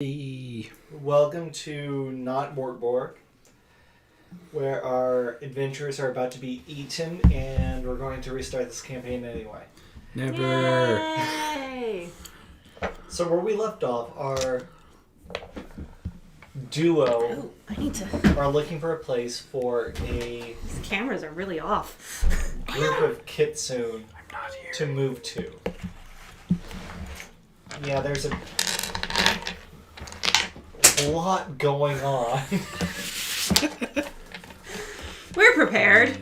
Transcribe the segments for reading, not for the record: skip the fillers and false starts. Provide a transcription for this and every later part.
Welcome to Not Mortborg, where our adventurers are about to be eaten, and we're going to restart this campaign anyway. Never. Yay! So where we left off, our duo are looking for a place for a These cameras are really off. group of kitsune to move to. Yeah, there's a lot going on. We're prepared.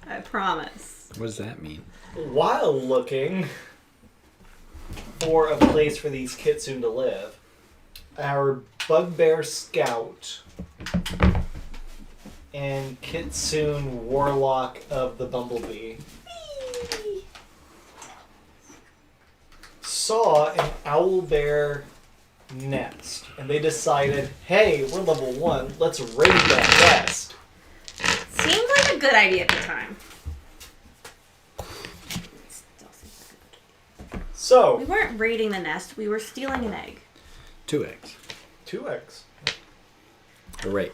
I promise. What does that mean? While looking for a place for these kitsune to live, our bugbear scout and kitsune warlock of the bumblebee saw an owlbear nest, and they decided, hey, we're level 1, let's raid that nest. Seemed like a good idea at the time. Still seems like a good idea. So, We weren't raiding the nest, we were stealing an egg. 2 eggs. 2 eggs. Right.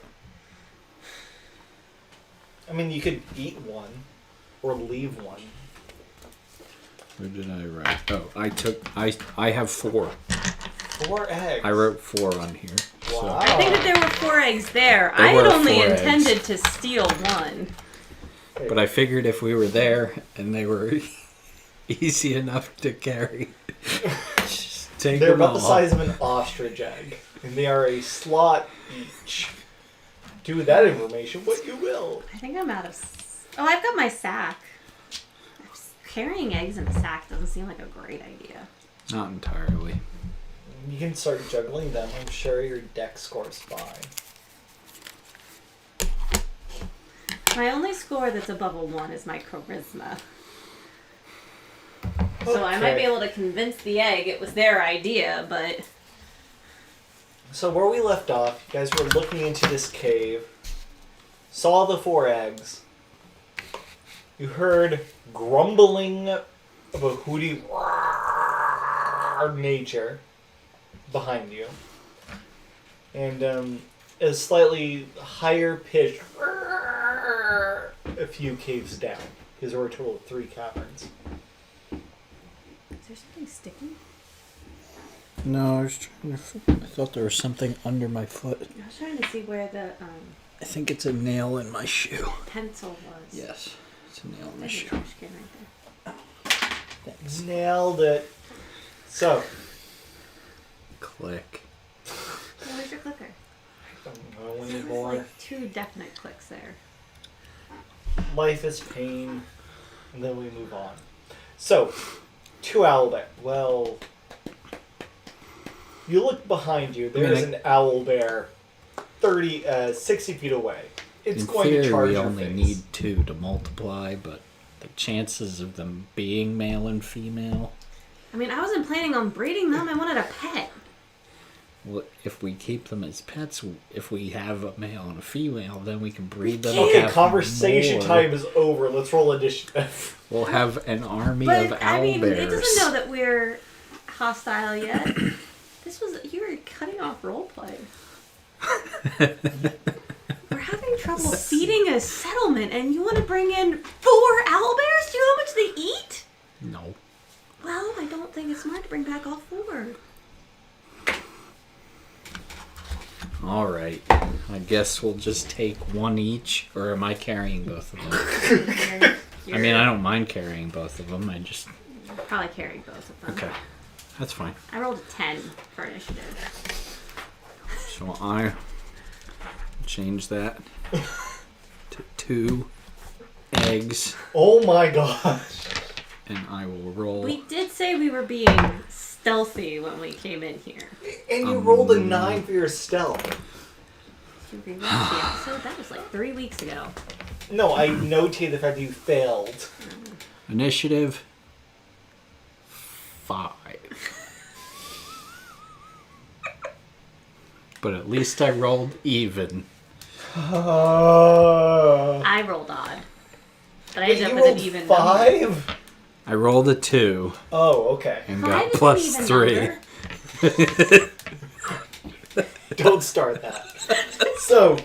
I mean, you could eat one or leave one. Where did I write? Oh, I have 4. 4 eggs. I wrote 4 on here. Wow. I think that there were 4 eggs there. There I were had only 4 intended to steal one. But I figured if we were there and they were easy enough to carry, just take They're them about all. the size of an ostrich egg, and they are a slot each. Do with that information what you will. I think I'm out of... Oh, I've got my sack. Carrying eggs in a sack doesn't seem like a great idea. Not entirely. You can start juggling them. I'm sure your deck score's fine. My only score that's above a 1 is my charisma. So I might be able to convince the egg it was their idea, but... So where we left off, you guys were looking into this cave, saw the 4 eggs. You heard grumbling of a hooty nature behind you. And a slightly higher pitch a few caves down. Because there were a total of 3 caverns. Is there something sticking? No, I thought there was something under my foot. I was trying to see where the I think it's a nail in my shoe. pencil was. Yes, it's a nail in my There's a shoe. trash can right there. Thanks. Nailed it. So, Click. Oh, where's your clicker? I don't know There was anymore. like 2 definite clicks there. Life is pain, and then we move on. So, 2 owlbear. Well, you look behind you. There's an owlbear 60 feet away. It's In going theory, to charge we your only face. need 2 to multiply, but the chances of them being male and female... I mean, I wasn't planning on breeding them. I wanted a pet. Well, if we keep them as pets, if we have a male and a female, then we can breed them. Okay, have conversation more. time is over. Let's roll initiative. We'll have an army But, of I mean, owlbears. it doesn't know that we're hostile yet. You were cutting off roleplay. We're having trouble feeding a settlement, and you want to bring in 4 owlbears? Do you know how much they eat? No. Well, I don't think it's smart to bring back all 4. All right. I guess we'll just take 1 each, or am I carrying both of them? I mean, I don't mind carrying both of them. I just... probably carry both of them. Okay. That's fine. I rolled a 10 for initiative. So I change that to 2 eggs, Oh my gosh. and I will roll... We did say we were being stealthy when we came in here. And you rolled a 9 for your stealth. Did you rewatch the episode? That was like 3 weeks ago. No, I notate the fact that you failed. Initiative 5. But at least I rolled even. I rolled odd. But I Wait, ended you up with an rolled even number. 5? I rolled a 2 Oh, okay. and Five got is an plus even 3. number. Don't start that. So,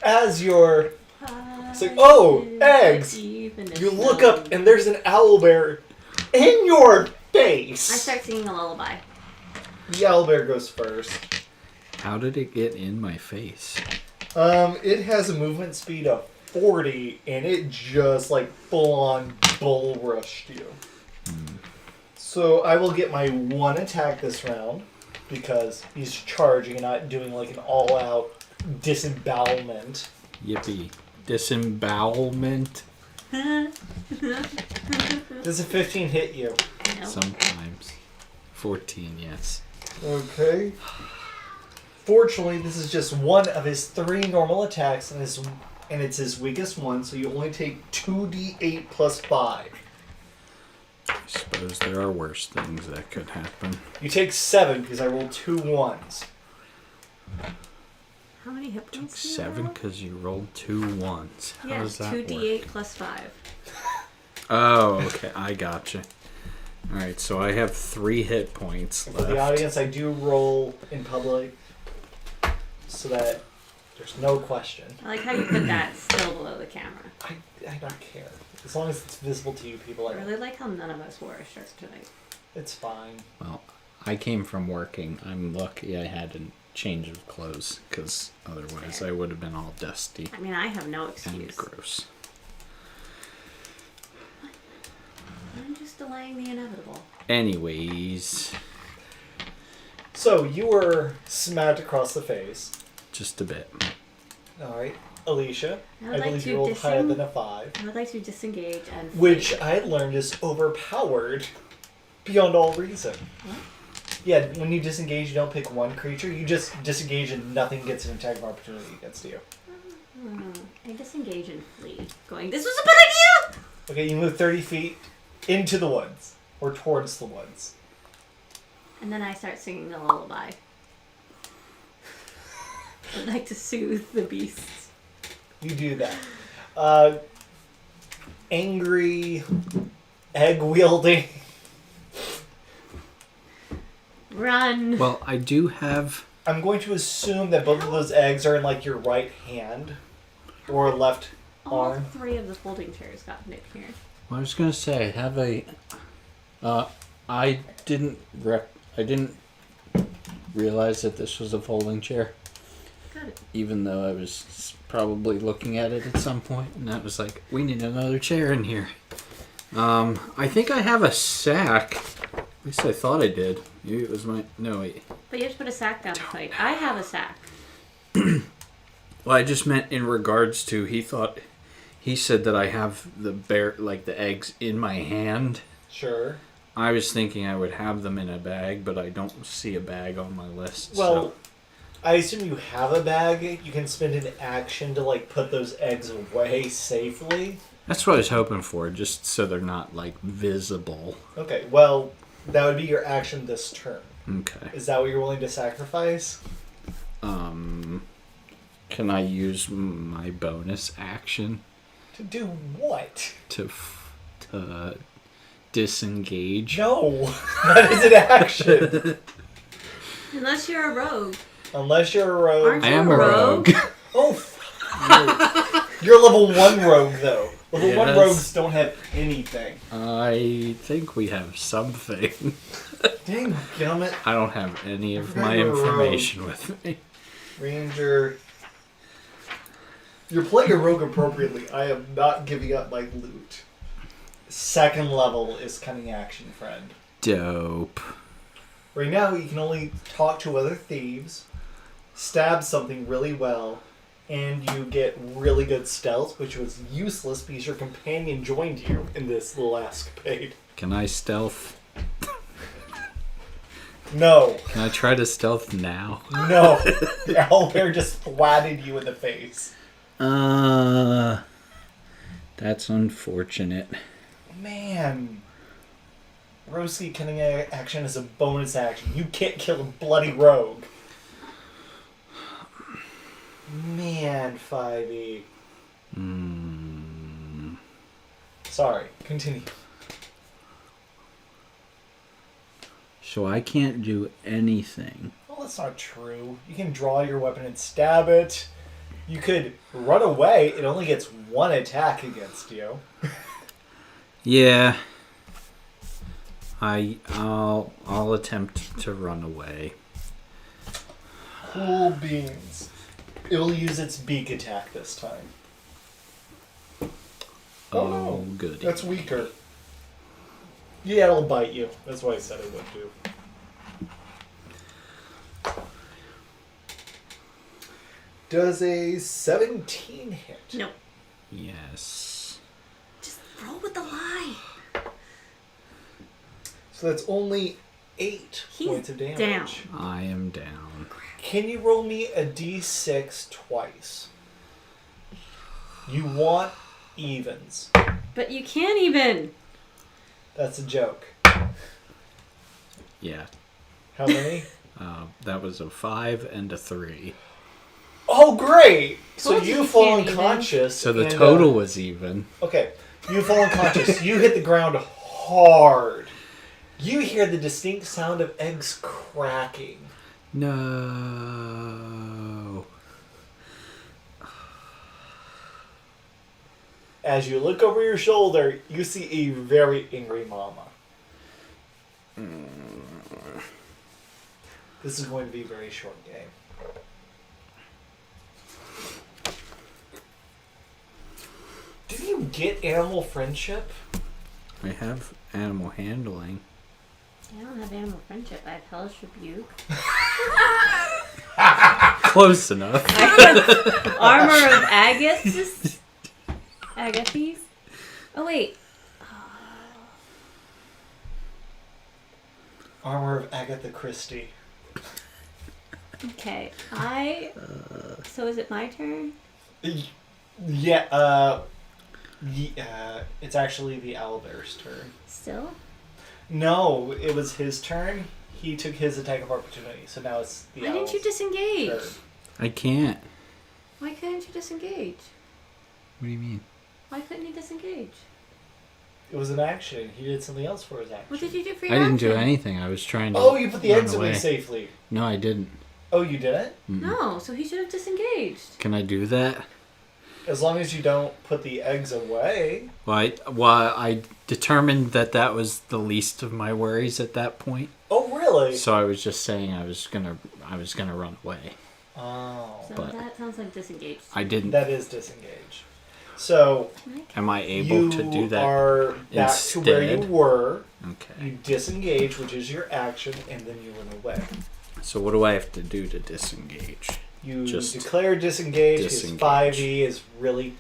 as you're saying, oh, eggs! You look up and there's an owlbear in your face! I start singing a lullaby. The owlbear goes first. How did it get in my face? It has a movement speed of 40, and it just, like, full-on bull rushed you. So I will get my one attack this round, because he's charging and not doing, like, an all-out disembowelment. Yippee. Disembowelment? Does a 15 hit you? No. Sometimes. 14, yes. Okay. Fortunately, this is just one of his 3 normal attacks, and it's his weakest one, so you only take 2d8 plus 5. I suppose there are worse things that could happen. You take 7 because I rolled 2 1s. How many hit points? 7 because you rolled 2 1s. How Yeah, does that 2d8 work? plus 5. Oh, okay. I gotcha. Alright, so I have 3 hit points For left. the audience, I do roll in public so that there's no question. I like how you put that still below the camera. I don't care. As long as it's visible to you people, I really like how none of us wore a shirt tonight. it's fine. Well, I came from working. I'm lucky I had a change of clothes because otherwise I would have been all dusty I mean, I have no and excuse. gross. I'm just delaying the inevitable. Anyways, So, you were smacked across the face. just a bit. Alright. Alicia, I I would like believe to you rolled higher than a 5. I would like to disengage and flee. Which I learned is overpowered beyond all reason. What? Yeah, when you disengage, you don't pick one creature. You just disengage and nothing gets an attack of opportunity against you. I disengage and flee. Going, this was a good idea! Okay, you move 30 feet into the woods. Or towards the woods. And then I start singing a lullaby. I'd like to soothe the beasts. You do that. Angry, egg-wielding. Run! Well, I do have. I'm going to assume that both of those eggs are in, like, your right hand. Or left All arm. 3 of the folding chairs got nicked here. Well, I was gonna say I have a. I didn't realize that this was a folding chair, Got it. even though I was probably looking at it at some point, and I was like, "We need another chair in here." I think I have a sack. At least I thought I did. Maybe it was my. No, wait. But you have to put a sack down to fight. I have a sack. Well, I just meant in regards to he said that I have the eggs in my hand. Sure. I was thinking I would have them in a bag, but I don't see a bag on my list. Well, so. I assume you have a bag. You can spend an action to, like, put those eggs away safely. That's what I was hoping for, just so they're not, like, visible. Okay, well, that would be your action this turn. Okay. Is that what you're willing to sacrifice? Can I use my bonus action To do what? to disengage? No, that is an action. Unless you're a rogue. Unless you're a rogue. Aren't I you am a a rogue? rogue. Oh, you're level 1 rogue, though. Level 1 Yes. rogues don't have anything. I think we have something. Dang, gummit. I don't have any of forgot my you were a rogue. information with me. Ranger. You're playing a rogue appropriately. I am not giving up my loot. 2nd level is cunning action, friend. Dope. Right now, you can only talk to other thieves, stab something really well, and you get really good stealth, which was useless because your companion joined you in this little escapade. Can I stealth? No. Can I try to stealth now? No. The owlbear just flattened you in the face. That's unfortunate. Man. Roski cunning action is a bonus action. You can't kill a bloody rogue. Man, 5e. Sorry, continue. So I can't do anything. Well, that's not true. You can draw your weapon and stab it. You could run away. It only gets one attack against you. Yeah. I'll attempt to run away. Cool beans. It will use its beak attack this time. Oh, no. goody. That's weaker. Yeah, it'll bite you. That's why I said it would do. Does a 17 hit? No. Yes. Just roll with the lie. So that's only 8 He's points of damage. down. I am down. Can you roll me a d6 twice? You want evens. But you can't even. That's a joke. Yeah. How many? That was a 5 and a 3. Oh, great! So Told you you you fall can't even. unconscious. So the and, total was even. Okay, you fall unconscious. You hit the ground hard. You hear the distinct sound of eggs cracking. No. As you look over your shoulder, you see a very angry mama. This is going to be a very short game. Did you get animal friendship? I have animal handling. I don't have animal friendship. I have hellish rebuke. Close enough. I have armor of Agathis. Agathis? Oh, wait. Armor of Agatha Christie. Okay. So is it my turn? Yeah, it's actually the owlbear's turn. Still? No, it was his turn. He took his attack of opportunity, so now it's the Why didn't you owl's disengage? turn. I can't. Why couldn't you disengage? What do you mean? Why couldn't you disengage? It was an action. He did something else for his action. What did you do for your I didn't do action? anything. I was trying to. Oh, you put the run eggs away. away safely. No, I didn't. Oh, you didn't? Mm-mm. No, so he should have disengaged. Can I do that? As long as you don't put the eggs away. Well, I determined that was the least of my worries at that point. Oh, really? So I was just saying I was gonna run away. Oh. So But- that sounds like disengaged. I didn't. That is disengage. So, Am I able you to do that? are back to where you instead? were. Okay. You disengage, which is your action, and then you run away. So what do I have to do to disengage? You Just declare disengage. His disengage. 5e is really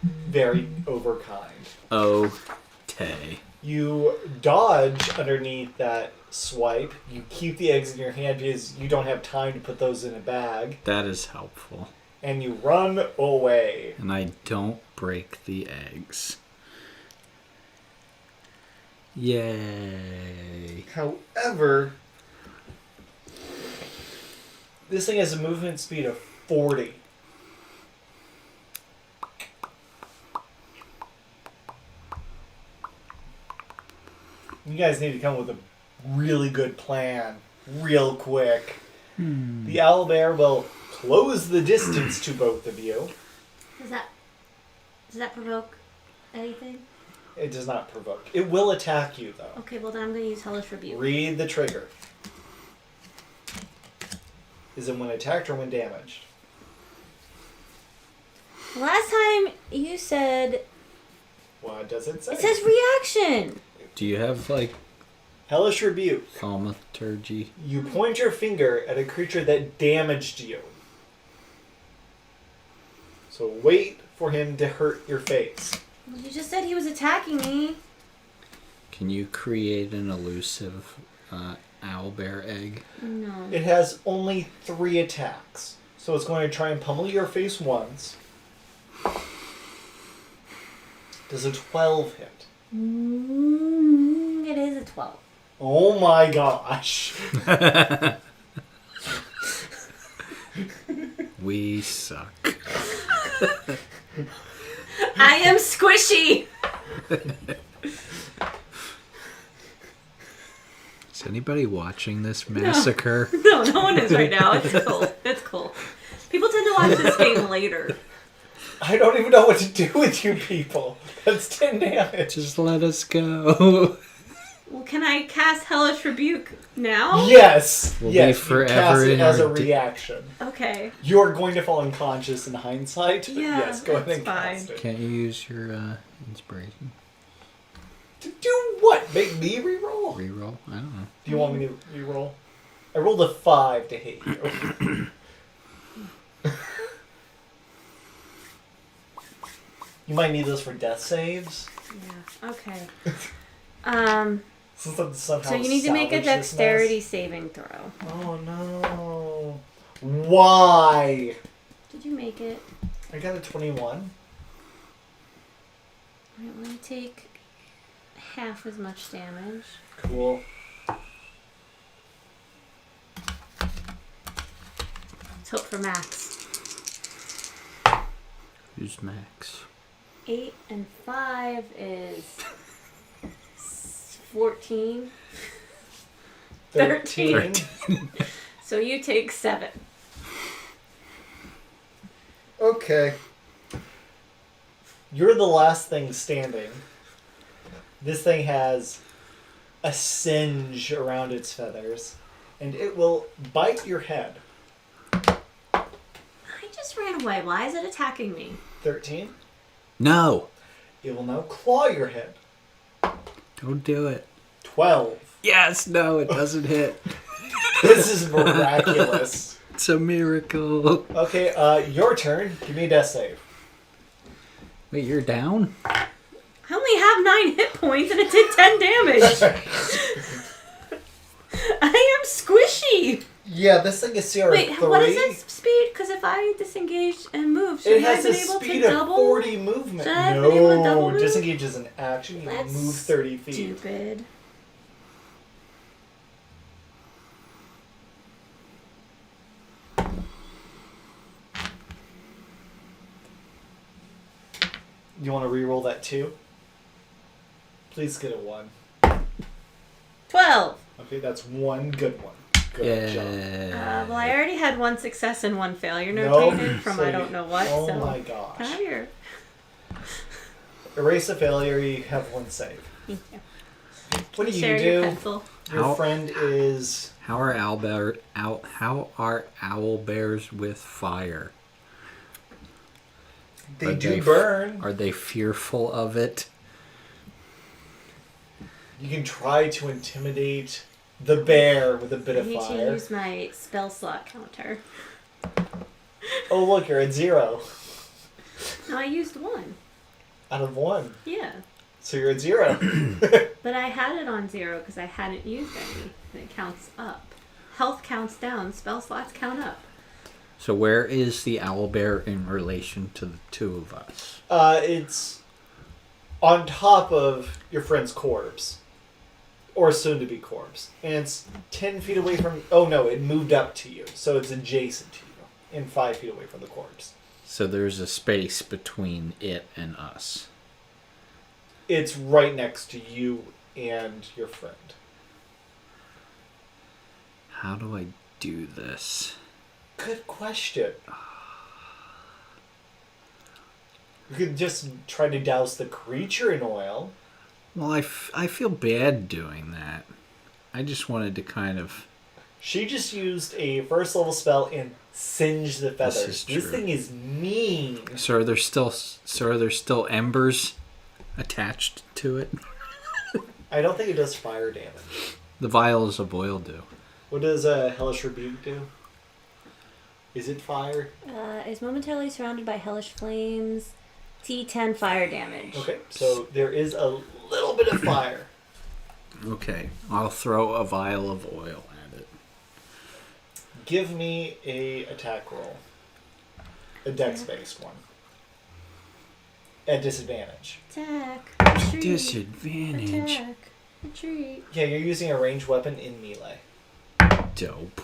very overkind. Okay. You dodge underneath that swipe. You keep the eggs in your hand because you don't have time to put those in a bag. That is helpful. And you run away. And I don't break the eggs. Yay. However, this thing has a movement speed of 40. You guys need to come with a really good plan, real quick. The owlbear will close the distance to both of you. Does that provoke anything? It does not provoke. It will attack you, though. Okay, well then I'm going to use hellish rebuke. Read the trigger. Is it when attacked or when damaged? Last time you said What does it say? it says reaction. Do you have like Hellish Rebuke. thaumaturgy? You point your finger at a creature that damaged you. So wait for him to hurt your face. Well, you just said he was attacking me. Can you create an elusive owlbear egg? No. It has only 3 attacks. So it's going to try and pummel your face once. Does a 12 hit? It is a 12. Oh my gosh. We suck. I am squishy. Is anybody watching this massacre? No, no one is right now. It's cool. It's cool. People tend to watch this game later. I don't even know what to do with you people. That's 10 damage. Just let us go. Well, can I cast Hellish Rebuke now? Yes. We'll yes. be You forever cast it in as a our reaction. Okay. You're going to fall unconscious in hindsight. But Yeah, yes, go ahead that's and cast it. Can't you use your inspiration? To do what? Make me reroll? Reroll? I don't know. Do you want me to reroll? I rolled a 5 to hit you. You might need this for death saves. Yeah. Okay. Somehow So you need to make a salvage this dexterity mess. saving throw. Oh no. Why? Did you make it? I got a 21. Alright, let me take half as much damage. Cool. Let's hope for max. Who's Max? 8 and 5 is 14. 13. So you take 7. Okay. You're the last thing standing. This thing has a singe around its feathers, and it will bite your head. I just ran away. Why is it attacking me? 13. No! It will now claw your head. Don't do it. 12. Yes! No, it doesn't hit. This is miraculous. It's a miracle. Okay, your turn. Give me a death save. Wait, you're down? I only have 9 hit points and it did 10 damage. I am squishy. Yeah, this thing is CR3. Wait, what is its speed? Because if I disengage and move, should It I has have a been able speed to of double? 40 movement. Should I have been able to double move? Disengage is an action. You That's move 30 feet. stupid. You want to re-roll that too? Please get a 1. 12. Okay, that's one good one. Good job. Yeah. Well, I already had 1 success and 1 failure Nope. notated from So I you- don't know what. Oh so my Can I gosh. have your... Erase a failure, you have 1 save. Thank you. What do you Share do? your pencil. Your How- friend is... How are owl bears with fire? They Are do they- burn. Are they fearful of it? You can try to intimidate the bear with a bit I of need to fire. use my spell slot counter. Oh look, you're at 0 No, I used 1. out of 1. Yeah. So you're at 0. But I had it on 0 because I hadn't used any. And it counts up. Health counts down. Spell slots count up. So where is the owlbear in relation to the two of us? It's on top of your friend's corpse. Or soon-to-be corpse. And it's 10 feet away from... Oh no, it moved up to you. So it's adjacent to you. And 5 feet away from the corpse. So there's a space between it and us. It's right next to you and your friend. How do I do this? Good question. You could just try to douse the creature in oil. Well, I feel bad doing that. I just wanted to kind of... She just used a first level spell and singed the feathers. is true. This thing is mean. So are there still embers attached to it? I don't think it does fire damage. The vials of oil do. What does a Hellish Rebuke do? Is it fire? Is momentarily surrounded by hellish flames. T10 fire damage. Okay, so there is a little bit of fire. Okay, I'll throw a vial of oil at it. Give me a attack roll. A dex-based one. At disadvantage. Attack. Retreat. Disadvantage. Attack. Retreat. Yeah, you're using a ranged weapon in melee. Dope.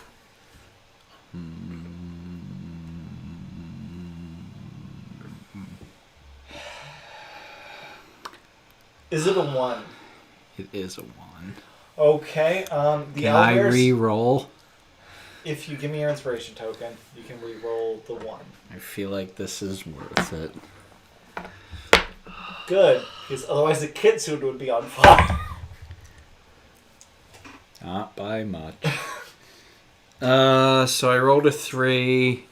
Is it a 1? It is a 1. Okay. The Can I owlbears. re-roll? If you give me your inspiration token, you can re-roll the 1. I feel like this is worth it. Good, because otherwise the kitsune would be on fire. Not by much. So I rolled a 3.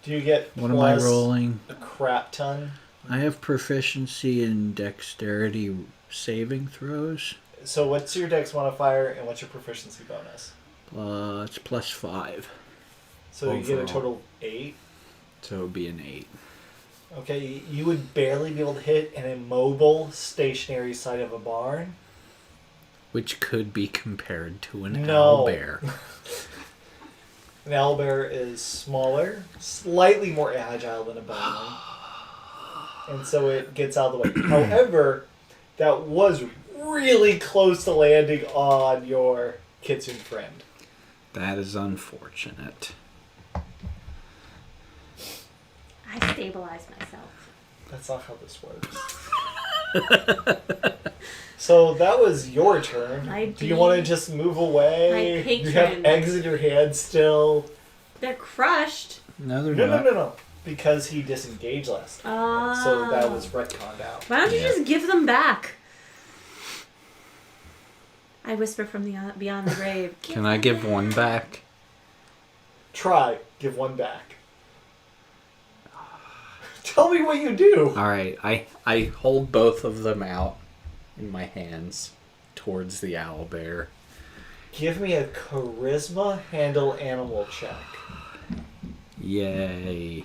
Do you get What am I plus rolling? a crap ton? I have proficiency in dexterity saving throws. So what's your dex modifier and what's your proficiency bonus? It's plus 5. So you get a Overall. total of 8. So it would be an 8. Okay, you would barely be able to hit an immobile, stationary side of a barn. Which could be compared to an No. owlbear. An owlbear is smaller, slightly more agile than a bowman. And so it gets out of the way. However, that was really close to landing on your kitsune friend. That is unfortunate. I stabilize myself. That's not how this works. So that was your turn. Do you want to just move away? My You have patron. eggs in your hand still. They're crushed. No, they're No, not. no. Because he disengaged last time. So that was retconned out. Why don't you Yeah. just give them back? I whisper from the beyond the grave. Can I give one back? Try. Give 1 back. Tell me what you do. Alright, I hold both of them out in my hands towards the owlbear. Give me a charisma handle animal check. Yay.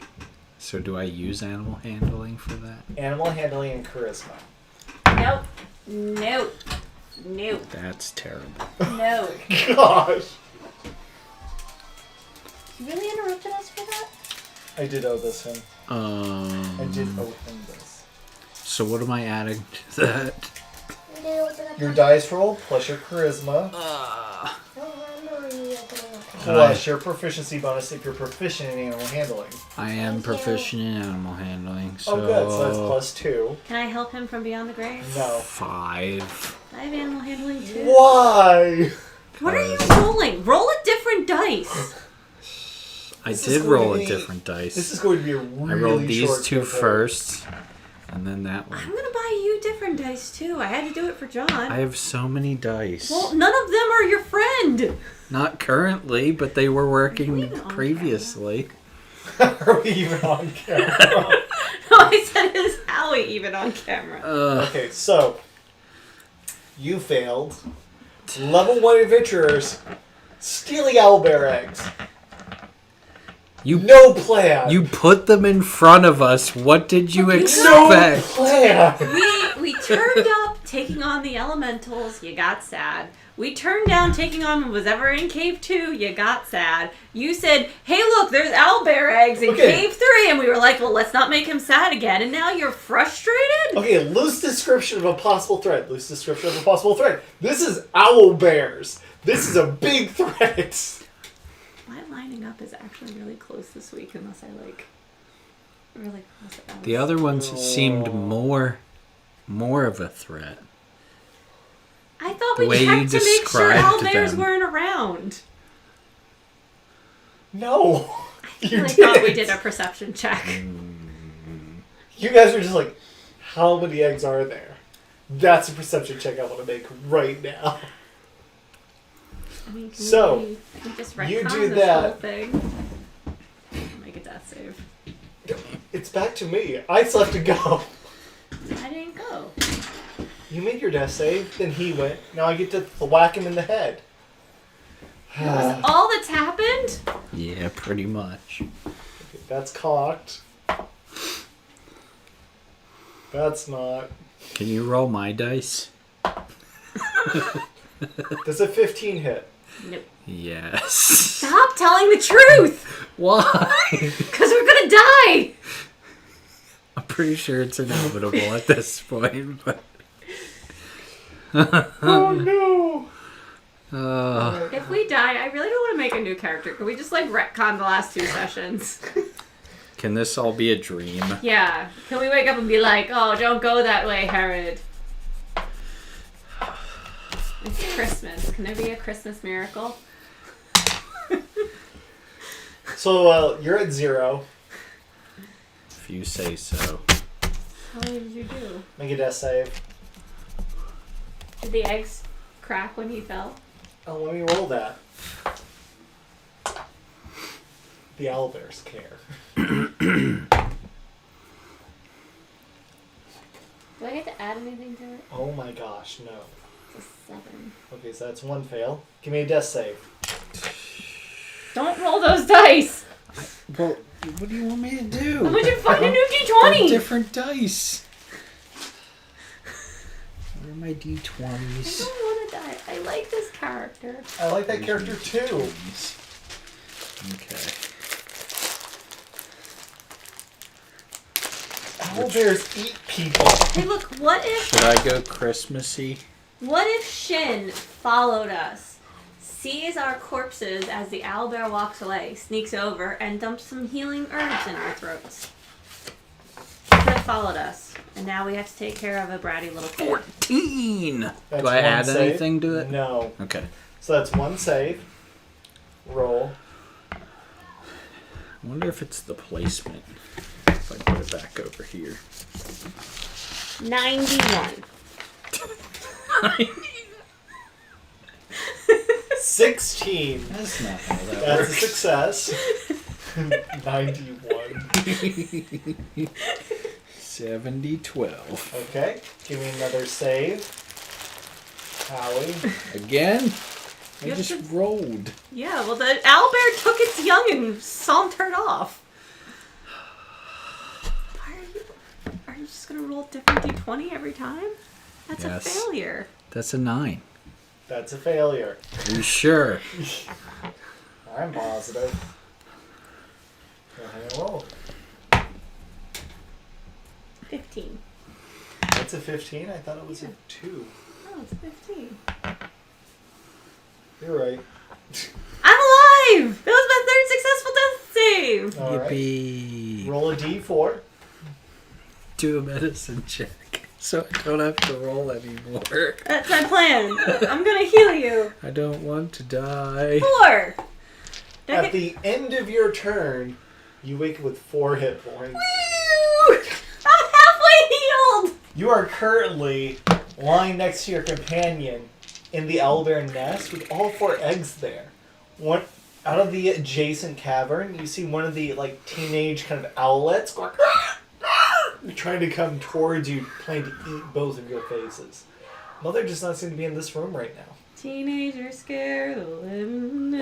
So do I use animal handling for that? Animal handling and charisma. Nope. Nope. Nope. That's terrible. No. Gosh. You really interrupted us for that? I did owe this him. I did owe him this. So what am I adding to that? Your dice roll plus your charisma plus your proficiency bonus if you're proficient in animal handling. I am proficient in animal handling, so... Oh, good. So that's plus 2. Can I help him from beyond the grave? No. 5. I have animal handling too. Why? What are you rolling? Roll a different dice. I This is did going roll to a be- different dice. This is going to be a really I rolled these short 2 campaign. first, and then that I'm one. gonna buy you different dice too. I had to do it for John. I have so many dice. Well, none of them are your friend. Not currently, but they were working Even on previously. Are we even on camera? No, I said is Howie even on camera. Okay, so you failed. Level 1 adventurers stealing owlbear eggs. You No plan. You put them in front of us. What did you no expect? plan. We turned up taking on the elementals. You got sad. We turned down taking on whatever in Cave 2. You got sad. You said, "Hey, look, there's owlbear eggs in Okay. Cave 3," and we were like, "Well, let's not make him sad again." And now you're frustrated. Okay, loose description of a possible threat. Loose description of a possible threat. This is owl bears. This is a big threat. My lining up is actually really close this week, unless I like really cross it out. The other ones seemed more of a threat. I thought the we way you checked to make sure described owlbears them. weren't around. No, you I did. thought we did a perception check. You guys are just like, how many eggs are there? That's a perception check I want to make right now. I mean, So, can we just you retcon do this that. whole thing? Make a death save. It's back to me. I still have to go. I didn't go. You made your death save, then he went. Now I get to whack him in the head. That was all that's happened? Yeah, pretty much. That's cocked. That's not. Can you roll my dice? Does a 15 hit? Nope. Yes. Stop telling the truth! Why? Because we're gonna die! I'm pretty sure it's inevitable at this point, but... Oh no! If we die, I really don't want to make a new character. Can we just like retcon the last 2 sessions? Can this all be a dream? Yeah. Can we wake up and be like, "Oh, don't go that way, Herod"? It's Christmas. Can there be a Christmas miracle? So you're at 0. If you say so. How many did you do? Make a death save. Did the eggs crack when he fell? Oh, let me roll that. The owlbears care. Do I get to add anything to it? Oh my gosh, no. It's a 7. Okay, so that's 1 fail. Give me a death save. Don't roll those dice! Well, what do you want me to do? I'm going to find a new They're D20! different dice. Where are my I D20s? don't want to die. I like this character. I like that character too. Okay. Owlbears eat people. Hey, look, what if Should I go Christmassy? Shin followed us, sees our corpses as the owlbear walks away, sneaks over, and dumps some healing herbs in our throats? Could have followed us, and now we have to take care of a bratty little kid. 14! That's Do I one add save. anything to it? No. Okay. So that's 1 save. Roll. I wonder if it's the placement. If I put it back over here. 91. 16. That's not how that That's a works. success. 91. 70-12. Okay. Give me another save. Howie. Again? I You have just to- rolled. Yeah, well, the owlbear took its young and sauntered off. Are you just going to roll a different D20 every time? That's Yes. a failure. That's a 9. That's a failure. Are you sure? I'm positive. Go ahead and roll. 15. That's a 15? I thought it was a 2. Oh, it's 15. You're right. I'm alive! That was my third successful death save! All right. Yippee. Roll a d4. Do a medicine check so I don't have to roll anymore. That's my plan. I'm gonna heal you. I don't want to die. 4! At the end of your turn, you wake up with 4 hit points. Woo! I'm halfway healed! You are currently lying next to your companion in the owlbear nest with all 4 eggs there. One out of the adjacent cavern, you see one of the teenage kind of owlets going, trying to come towards you, planning to eat both of your faces. Mother does not seem to be in this room right now. Teenager scared of living.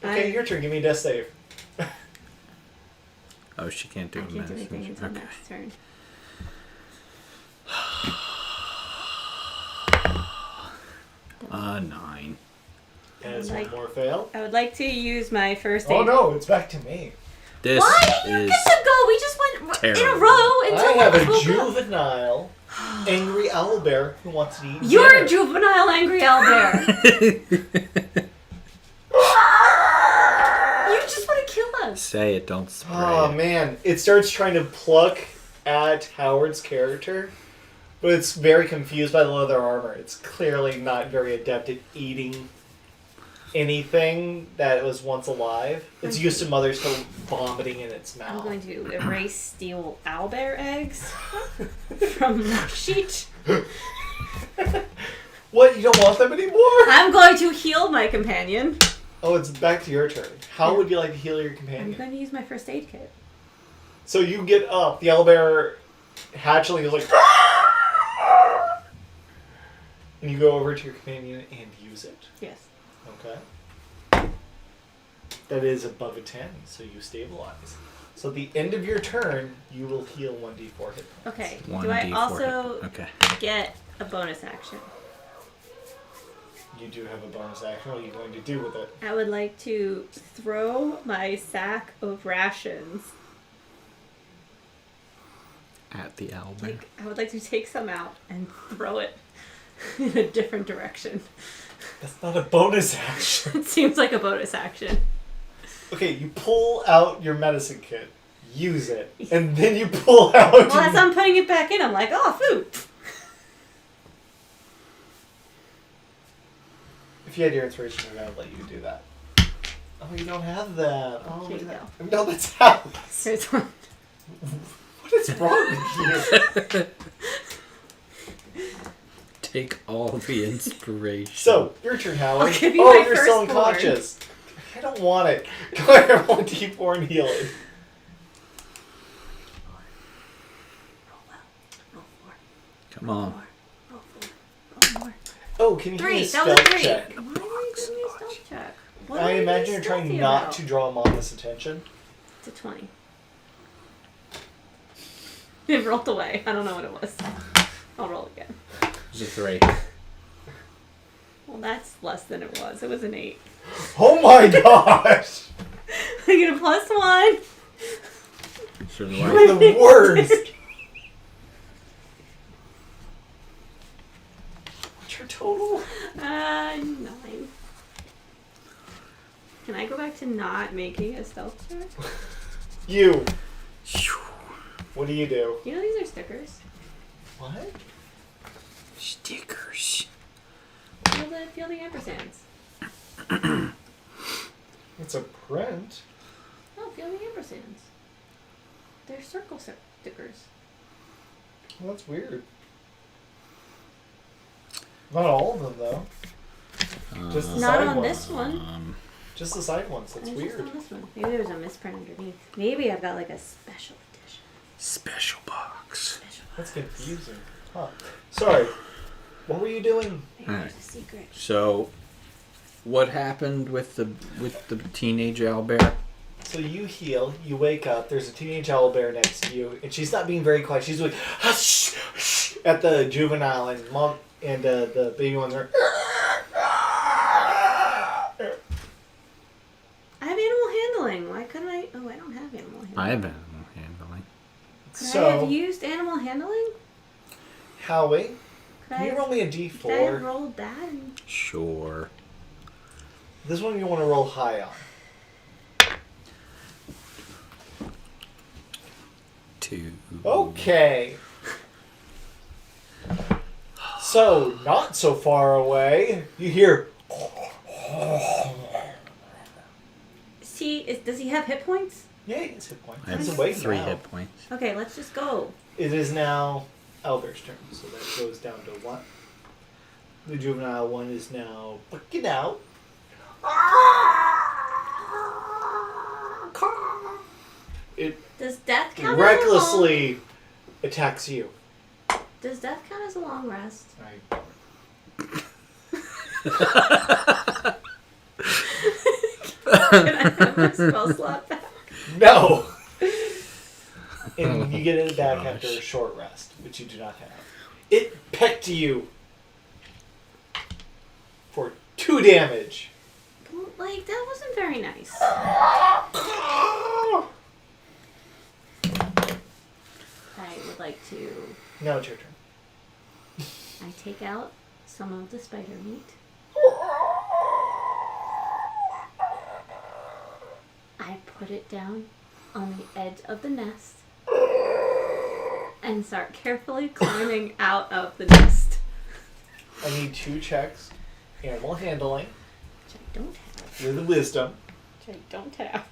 Okay, your turn. Give me a death save. Oh, she can't do I a can't do anything medicine. until Okay. next turn. A 9. As Like- one more fail. I would like to use my first aid. Oh no, it's back to me. This Why did you is get to go? We just went in a terrible. row until I have one a spoke up. juvenile, angry owlbear who wants to eat You're dinner. a juvenile angry owlbear. You just want to kill us. Say it, don't spray Oh it. man, it starts trying to pluck at Howard's character, but it's very confused by the leather armor. It's clearly not very adept at eating anything that was once alive. It's used to Mother still vomiting in its I'm mouth. going to erase steel owlbear eggs from my sheet. What? You don't want them anymore? I'm going to heal my companion. Oh, it's back to your turn. How would you like to heal your I'm companion? going to use my first aid kit. So you get up, the owlbear hatchling is like, and you go over to your companion and use it. Yes. Okay. That is above a 10, so you stabilize. So at the end of your turn, you will heal 1d4 hit points. Okay. 1d4 Do I hit also point. Okay. get a bonus action? You do have a bonus action. What are you going to do with it? I would like to throw my sack of rations. At the owlbear. I would like to take some out and throw it in a different direction. That's not a bonus action. It seems like a bonus action. Okay, you pull out your medicine kit, use it, and then you pull out... Well, as I'm putting it back in, I'm like, oh, food. If you had your inspiration, we're gonna let you do that. Oh, you don't have that. Oh, Here you yeah. go. No, that's Alice. Here's one. What is wrong with you? Take all the inspiration. So, your turn, Howard. I'll give you Oh, my you're still firstborn. unconscious. I don't want it. Go ahead, roll D4 and heal it. Roll 4. Come on. Roll 4. Roll more. Oh, can you give me 3. a That was stealth 3. check? Why are you giving me a stealth check? What I are you imagine being you're trying stealthy not about? to draw Mama's attention. It's a 20. It rolled away. I don't know what it was. I'll roll again. It's a 3. Well, that's less than it was. It was an 8. Oh my gosh! I get a +1. Sure the You're the worst! What's your total? 9. Can I go back to not making a stealth check? You. What do? You know these are stickers. What? Stickers. Feel the ampersands. It's a print. Oh, feel the ampersands. They're circle stickers. Well, that's weird. Not all of them, though. Just the Not side on ones. this one. Just the side ones. That's It's weird. just on this one. Maybe there's a misprint underneath. Maybe I've got like a special edition. Special box. Special. That's confusing. Huh. Sorry. What were you doing? Maybe Alright. there's a secret. So, what happened with the teenage owlbear? So you heal, you wake up, there's a teenage owlbear next to you, and she's not being very quiet. She's doing hush, hush at the juvenile, and mom and the baby ones are. I have animal handling. Why couldn't I? Oh, I don't have animal handling. I have animal handling. Could I So, have used animal handling? Howie, Could can you roll me a Could I have d4? rolled that? And... Sure. This one you want to roll high on. 2. Okay. So, not so far away, you hear. Does he have hit points? Yeah, it's hit points. I have It's awake 3 now. hit points. Okay, let's just go. It is now Elder's turn, so that goes down to 1. The juvenile one is now looking out. It Does death count? recklessly attacks you. Does death count as a long rest? Can I have my spell slot back? No! And you get it back Gosh. after a short rest, which you do not have. It pecked you for 2 damage. Well, like, that wasn't very nice. I would like to... Now it's your turn. I take out some of the spider meat. I put it down on the edge of the nest and start carefully climbing out of the nest. I need 2 checks. Animal handling. Which I don't have. With wisdom. Which I don't have.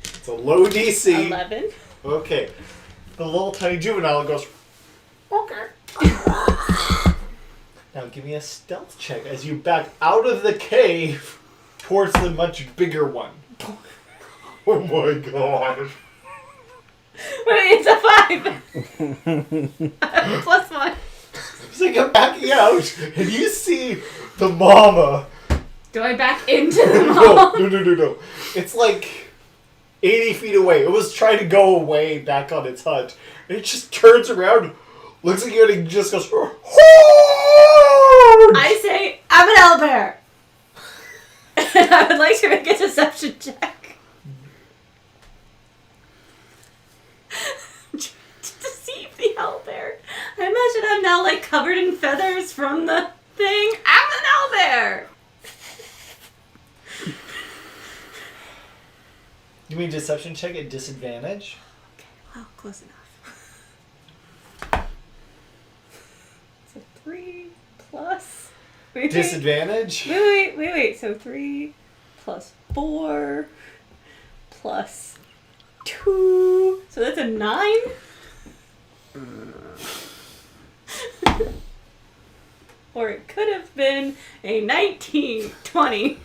It's a low DC. 11. Okay. The little tiny juvenile goes, okay. Now give me a stealth check as you back out of the cave towards the much bigger one. Oh my gosh. Wait, it's a 5! I have a +1. It's like I'm backing out and you see the mama. Do I back into the No, mall? no. It's like 80 feet away. It was trying to go away back on its hut. And it just turns around, looks at you, and it just goes, I say, I'm an owlbear! And I would like to make a deception check. To deceive the owlbear. I imagine I'm now like covered in feathers from the thing. I'm an owlbear! Give me a deception check at disadvantage. Okay, well, close enough. It's a 3 plus Wait. Disadvantage? Wait. So 3 plus 4 plus 2. So that's a 9? Or it could have been a 19, 20.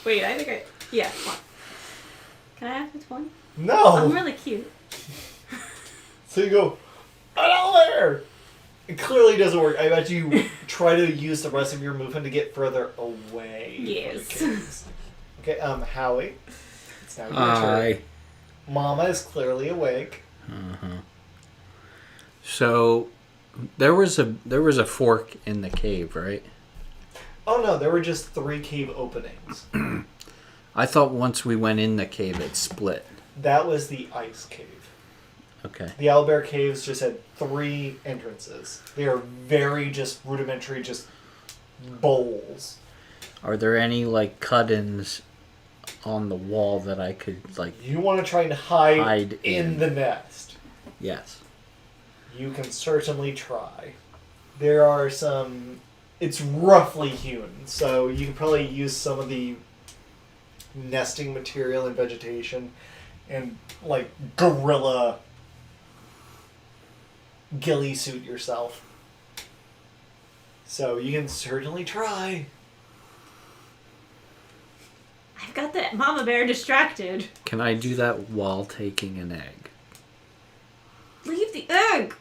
Wait, I think yeah, 1. Can I have the 20? No! I'm really cute. So you go, there! It clearly doesn't work. I bet you try to use the rest of your movement to get further away. Yes. Okay, Howie. It's now your Hi. turn. Mama is clearly awake. So there was a fork in the cave, right? Oh no, there were just 3 cave openings. I thought once we went in the cave it split. That was the ice cave. Okay. The owlbear caves just had 3 entrances. They are very just rudimentary, just bowls. Are there any like cut-ins on the wall that I could like? You want to try and hide in the nest. Yes. You can certainly try. There are some... It's roughly hewn, so you can probably use some of the nesting material and vegetation and, like, gorilla ghillie suit yourself. So you can certainly try. I've got that mama bear distracted. Can I do that while taking an egg? Leave the egg!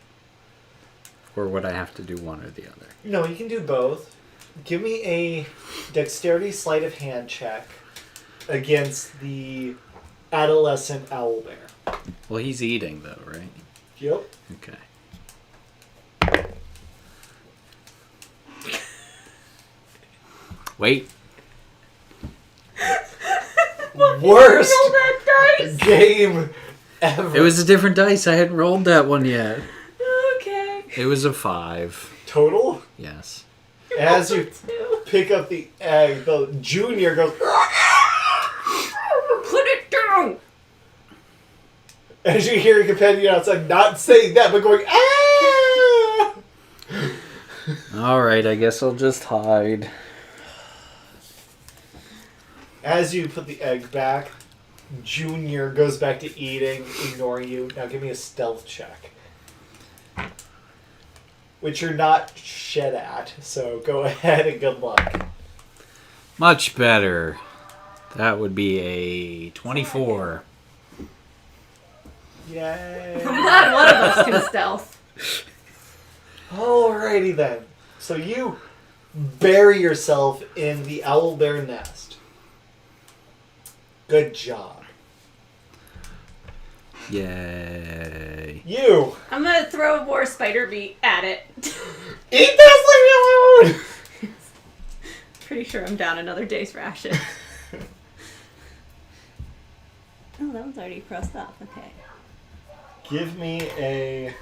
Or would I have to do one or the other? No, you can do both. Give me a dexterity sleight of hand check against the adolescent owlbear. Well, he's eating though, right? Yep. Okay. Wait. Worst Roll that dice! game ever. It was a different dice. I hadn't rolled that one yet. Okay. It was a 5. Total? Yes. As you pick up the egg, the junior goes, Put it down! as you hear your companion outside not saying that, but going, ah! Alright, I guess I'll just hide. As you put the egg back, Junior goes back to eating, ignoring you. Now give me a stealth check. Which you're not shit at, so go ahead and good luck. Much better. That would be a 24. Yay. I'm glad one of us can stealth. Alrighty then. So you bury yourself in the owlbear nest. Good job. Yay. You! I'm gonna throw more spider meat at it. Eat this, leave me alone! Pretty sure I'm down another day's ration. Oh, that one's already crossed off. Okay. Give me a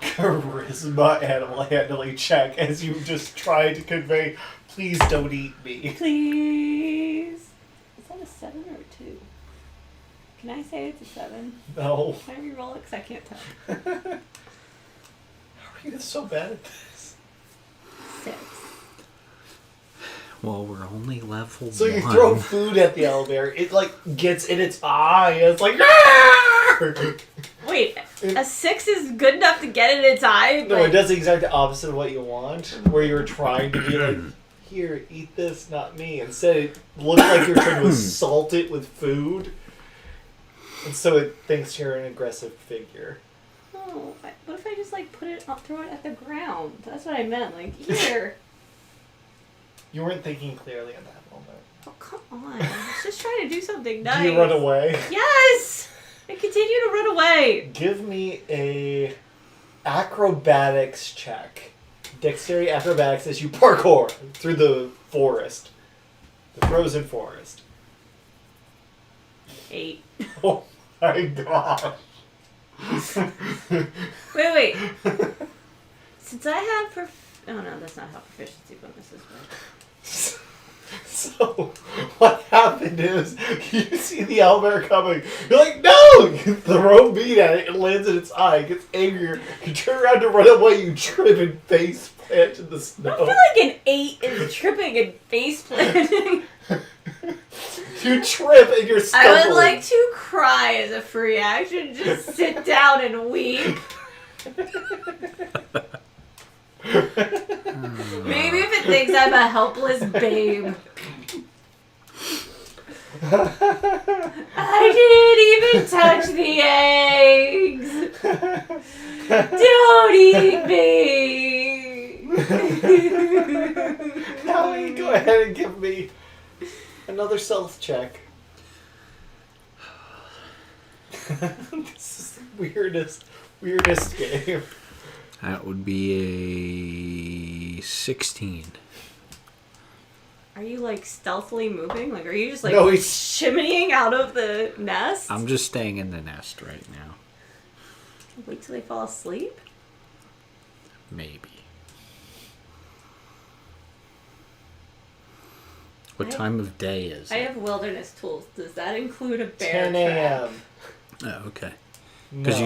charisma animal handling check as you just try to convey, please don't eat me. Please. Is that a 7 or a 2? Can I say it's a 7? No. Can I re-roll it? Because I can't tell. How are you so bad at this? 6. Well, we're only level 1. So you throw food at the owlbear, it like gets in its eye, and it's like, ah! Wait, a 6 is good enough to get in its eye? No, But it does the exact opposite of what you want, where you were trying to be like, here, eat this, not me. Instead, it looked like you're trying to assault it with food. And so it thinks you're an aggressive figure. Oh, what if I just like throw it at the ground? That's what I meant. Like, here. You weren't thinking clearly in that moment. Oh, come on. I was just trying to do something nice. Do you run away? Yes! I continue to run away. Give me a acrobatics check. Dexterity acrobatics as you parkour through the forest. The frozen forest. 8. Oh my gosh. Wait. Since I have oh no, that's not how proficiency bonuses work. So, what happened is you see the owlbear coming. You're like, no! You throw meat at it. It lands in its eye. It gets angrier. You turn around to run away. You trip and face plant in the snow. I feel like an 8 is tripping and face planting. You trip and you're stumbling. I would like to cry as a free action. Just sit down and weep. Maybe if it thinks I'm a helpless babe. I didn't even touch the eggs. Don't eat me. Howie, go ahead and give me another stealth check. This is the weirdest game. That would be a 16. Are you like stealthily moving? Like, are you just like No, he's shimmying out of the nest? I'm just staying in the nest right now. Wait till they fall asleep? Maybe. What time of day is I it? have wilderness tools. Does that include a bear 10 trap? a.m. Oh, okay. No. Because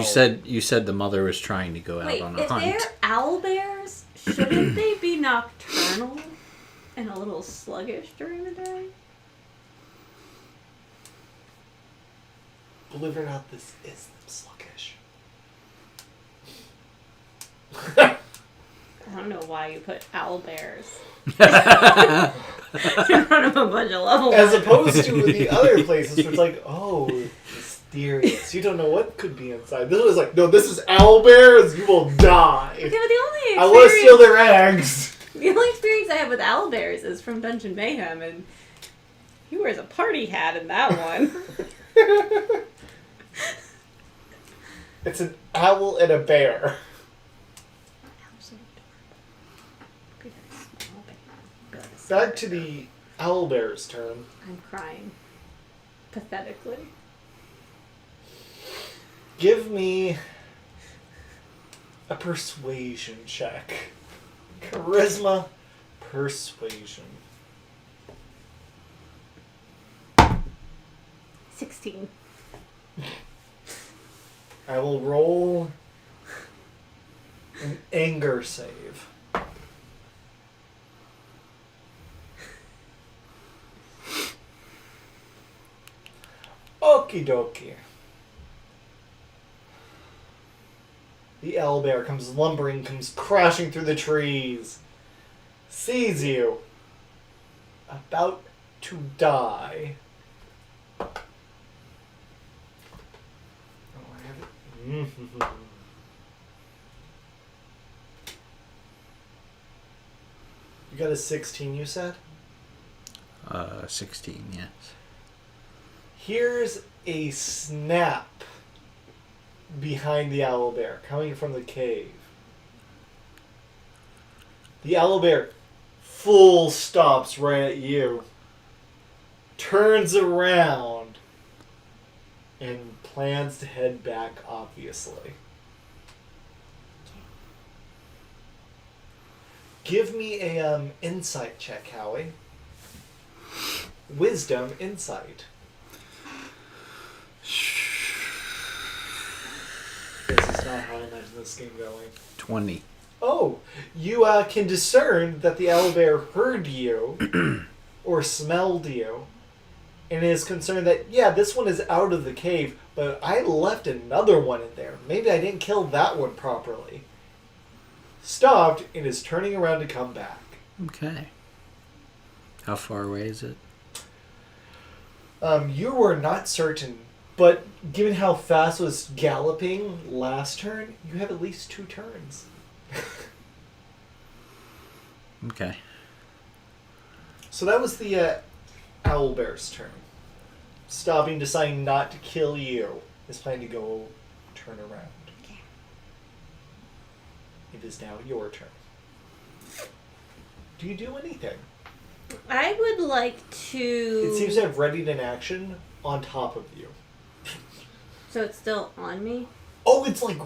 you said the mother was trying to go out Wait, on a if hunt. they're owl bears, shouldn't they be nocturnal and a little sluggish during the day? Believe it or not, this is them sluggish. I don't know why you put owl bears in front of a bunch of level As ones. opposed to the other places where it's like, oh, mysterious. You don't know what could be inside. This was like, no, this is owl bears. You will die. Okay, but the only I want to steal their eggs. The only experience I have with owl bears is from Dungeon Mayhem, and he wears a party hat in that one. It's an owl and a bear. Back to the owl bear's turn. I'm crying. Pathetically. Give me a persuasion check. Charisma, persuasion. 16. I will roll an anger save. Okie dokie. The owlbear comes lumbering, comes crashing through the trees, sees you, about to die. Oh, I have it. You got a 16, you said? 16, yes. Here's a snap behind the owlbear, coming from the cave. The owlbear full stops right at you, turns around, and plans to head back, obviously. Give me a insight check, Howie. Wisdom insight. This is not how I imagine this game going. 20. Oh, you can discern that the owlbear heard you or smelled you and is concerned that, yeah, this one is out of the cave, but I left another one in there. Maybe I didn't kill that one properly. Stopped and is turning around to come back. Okay. How far away is it? You were not certain, but given how fast was galloping last turn, you have at least 2 turns. Okay. So that was the owlbear's turn. Stopping, deciding not to kill you. Is planning to go turn around. Okay. It is now your turn. Do you do anything? I would like to... It seems to have readied an action on top of you. So it's still on me? Oh, it's like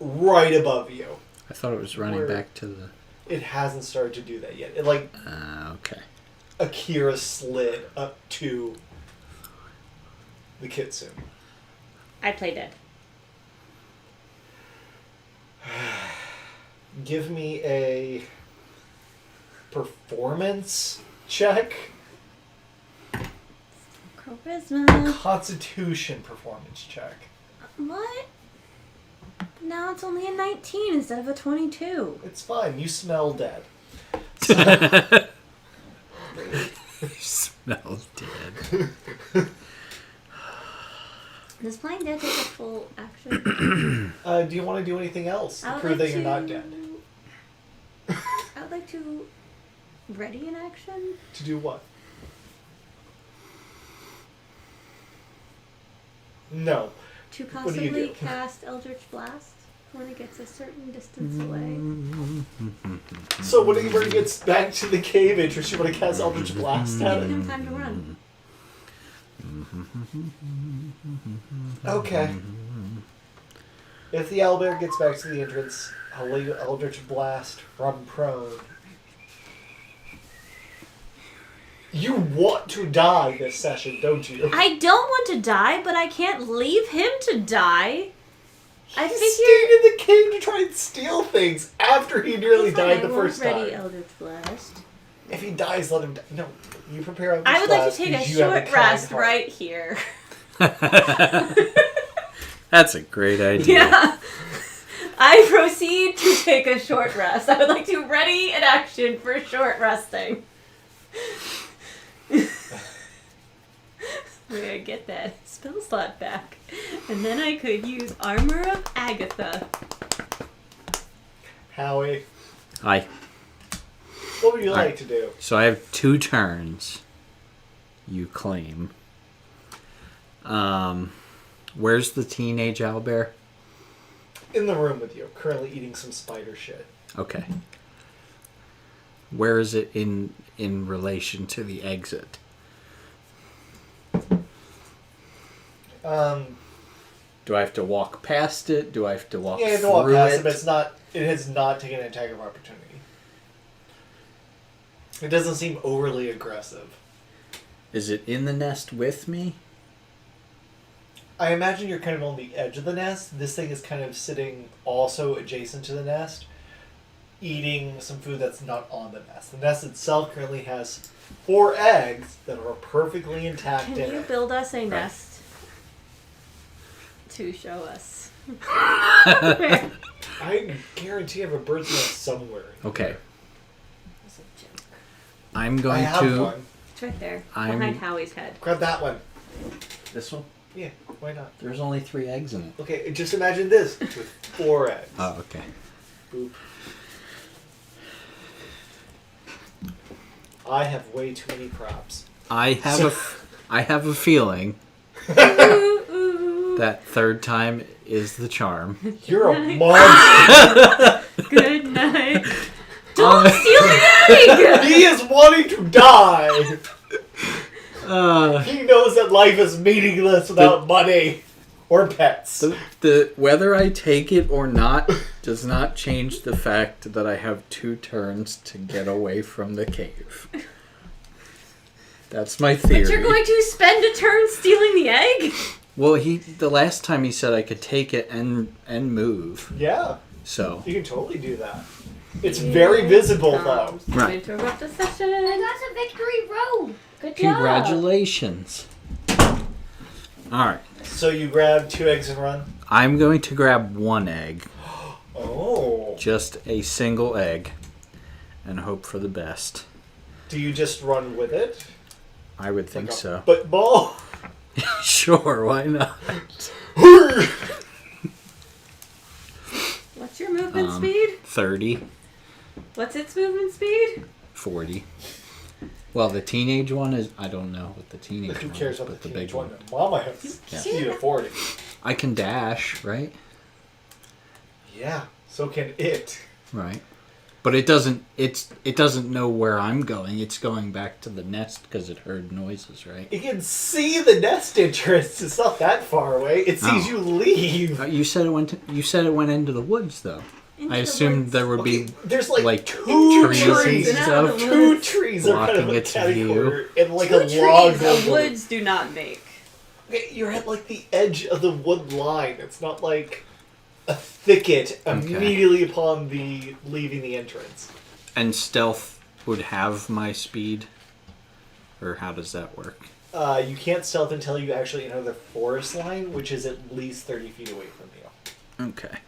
right above you. I thought it was running Where- back to the... It hasn't started to do that yet. It like okay. Akira slid up to the kitsune. I play dead. Give me a performance check. Charisma. Constitution performance check. What? Now it's only a 19 instead of a 22. It's fine. You smell dead. Smells dead. Does playing dead take a full action? Do you want to do anything else to prove that you're not dead? I would like to ready an action. To do what? No. To What do you possibly do? cast Eldritch Blast when it gets a certain distance away. So whenever he gets back to the cave entrance, you want to cast Eldritch Blast at Giving it? him time to run. Okay. If the owlbear gets back to the entrance, I'll let you Eldritch Blast from prone. You want to die this session, don't you? I don't want to die, but I can't leave him to die. I He figured. stayed in the cave to try and steal things after he nearly Fine, died the I won't first ready time. Eldritch Blast. If he dies, let him die. No, you prepare Eldritch I would like to Blast take a because you have short kind rest heart. right here. That's a great idea. Yeah. I proceed to take a short rest. I would like to ready an action for short resting. I'm gonna get that spell slot back. And then I could use Armor of Agatha. Howie, Hi. what would you Alright. like to do? So I have 2 turns. You claim. Where's the teenage owlbear? In the room with you, currently eating some spider shit. Okay. Where is it in relation to the exit? Do I have to walk past it? Do I have to walk Yeah, you have to through walk past it? it, but it's not. It has not taken an attack of opportunity. It doesn't seem overly aggressive. Is it in the nest with me? I imagine you're kind of on the edge of the nest. This thing is kind of sitting also adjacent to the nest, eating some food that's not on the nest. The nest itself currently has 4 eggs that are perfectly intact Can in you it. build us a nest to show us? I guarantee I have a bird's nest somewhere. Okay. That's a joke. I'm I going have to... one. It's right there, I'm- behind Howie's head. Grab that one. This one? Yeah, why not? There's only 3 eggs in it. Okay, just imagine this with 4 eggs. Oh, okay. Boop. I have way too many props. I have a feeling Ooh, ooh. that 3rd time is the charm. You're a monster. Good night. Don't steal the egg! He is wanting to die. Uh, He knows that life is meaningless without money or pets. the whether I take it or not does not change the fact that I have 2 turns to get away from the cave. That's my theory. But you're going to spend a turn stealing the egg? Well, the last time he said I could take it and move. Yeah, So you can totally do that. It's very visible, though. Right. To interrupt the session. I got a victory road. Good job. congratulations. All right. So you grab 2 eggs and run? I'm going to grab 1 egg, Oh. just a single egg, and hope for the best. Do you just run with it? I would think Like a so. Football? Sure, why not? What's your movement speed? 30, What's its movement speed? 40. Well, the teenage one is... I don't know what the teenage Who one cares is, about but the the teenage big one? one. Mama has Yeah. speed of 40. I can dash, right? Yeah, so can it. Right. But it doesn't... It doesn't know where I'm going. It's going back to the nest because it heard noises, right? It can see the nest entrance. It's not that far away. It sees Oh. you leave. You said it went. You said it went into the woods, though. Into I the assumed woods. there would be There's like, like two trees trees. and Get out of stuff. the Two woods. trees are kind of Blocking a its catty view. corner and like Two a log. trees over the woods do not make. Okay, you're at like the edge of the wood line. It's not like a thicket immediately upon the leaving the entrance. And stealth would have my speed? Or how does that work? You can't stealth until you actually enter the forest line, which is at least 30 feet away from you. Okay.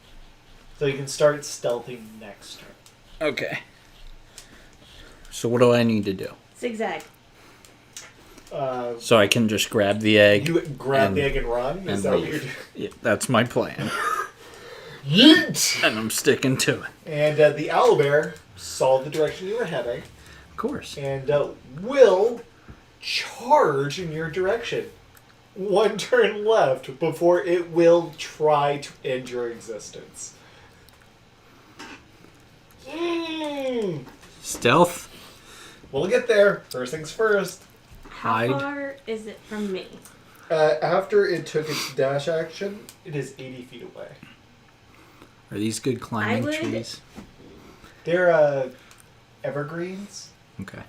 So you can start stealthing next turn. Okay. So what do I need to do? Zigzag. So I can just grab the egg. You grab and- the egg and run? Is and that what leave. you're doing? Yeah, that's my plan. Yeet! And I'm sticking to it. And the owlbear saw the direction you were heading Of course. and will charge in your direction. One turn left before it will try to end your existence. Stealth. We'll get there. First things first. How Hide. far is it from me? After it took its dash action, it is 80 feet away. Are these good climbing I would- trees? They're evergreens, Okay.